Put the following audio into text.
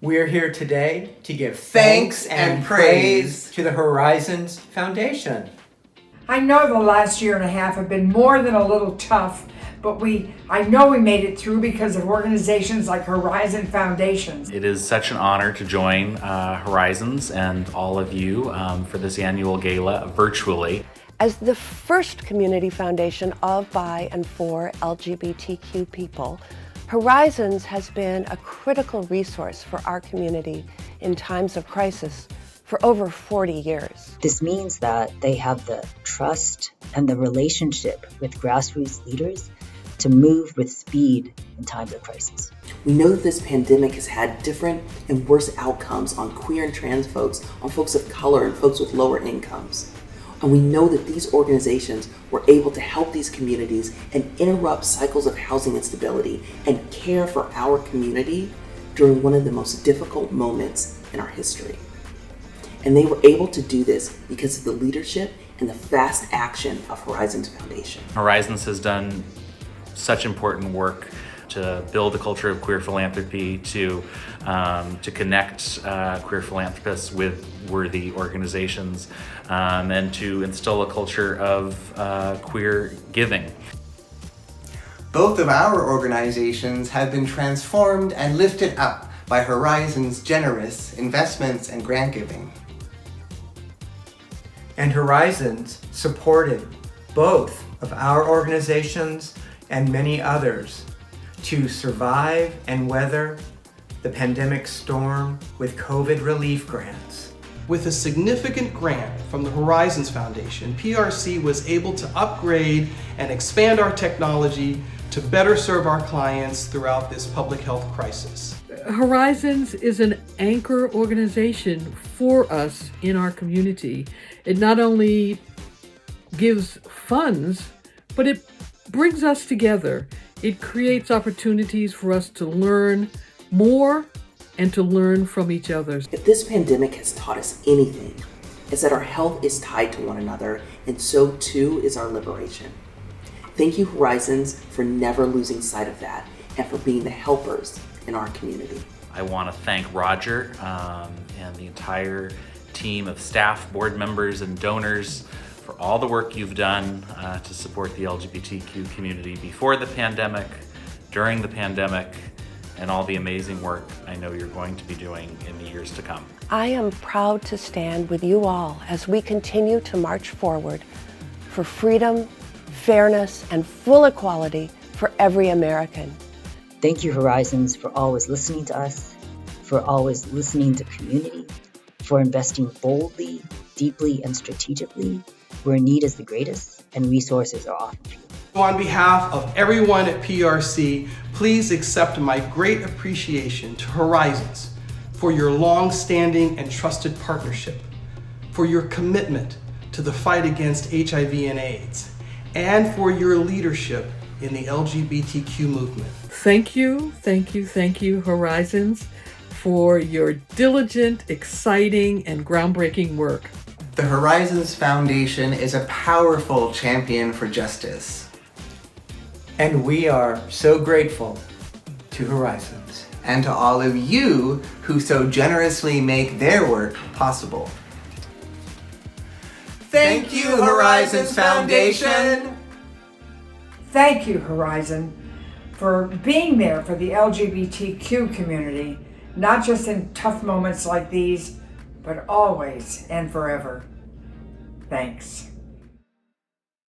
We're here today to give thanks and praise to the Horizons Foundation. I know the last year and a half have been more than a little tough, but I know we made it through because of organizations like Horizon Foundations. It is such an honor to join Horizons and all of you for this annual gala virtually. As the first community foundation of, by, and for LGBTQ people, Horizons has been a critical resource for our community in times of crisis for over 40 years. This means that they have the trust and the relationship with grassroots leaders to move with speed in times of crisis. We know that this pandemic has had different and worse outcomes on queer and trans folks, on folks of color and folks with lower incomes. And we know that these organizations were able to help these communities and interrupt cycles of housing instability and care for our community during one of the most difficult moments in our history. And they were able to do this because of the leadership and the fast action of Horizons Foundation. Horizons has done such important work to build a culture of queer philanthropy, to connect queer philanthropists with worthy organizations, and to instill a culture of queer giving. Both of our organizations have been transformed and lifted up by Horizons' generous investments and grant giving. And Horizons supported both of our organizations and many others to survive and weather the pandemic storm with COVID relief grants. With a significant grant from the Horizons Foundation, PRC was able to upgrade and expand our technology to better serve our clients throughout this public health crisis. Horizons is an anchor organization for us in our community. It not only gives funds, but it brings us together. It creates opportunities for us to learn more and to learn from each other. If this pandemic has taught us anything, it's that our health is tied to one another, and so too is our liberation. Thank you, Horizons, for never losing sight of that and for being the helpers in our community. I want to thank Roger and the entire team of staff, board members, and donors for all the work you've done to support the LGBTQ community before the pandemic, during the pandemic, and all the amazing work I know you're going to be doing in the years to come. I am proud to stand with you all as we continue to march forward for freedom, fairness, and full equality for every American. Thank you, Horizons, for always listening to us, for always listening to community, for investing boldly, deeply, and strategically where need is the greatest and resources are often few. On behalf of everyone at PRC, please accept my great appreciation to Horizons for your long-standing and trusted partnership, for your commitment to the fight against HIV and AIDS, and for your leadership in the LGBTQ movement. Thank you, Horizons, for your diligent, exciting, and groundbreaking work. The Horizons Foundation is a powerful champion for justice. And we are so grateful to Horizons. And to all of you who so generously make their work possible. Thank you, Horizons Foundation! Thank you, Horizon, for being there for the LGBTQ community, not just in tough moments like these, but always and forever. Thanks.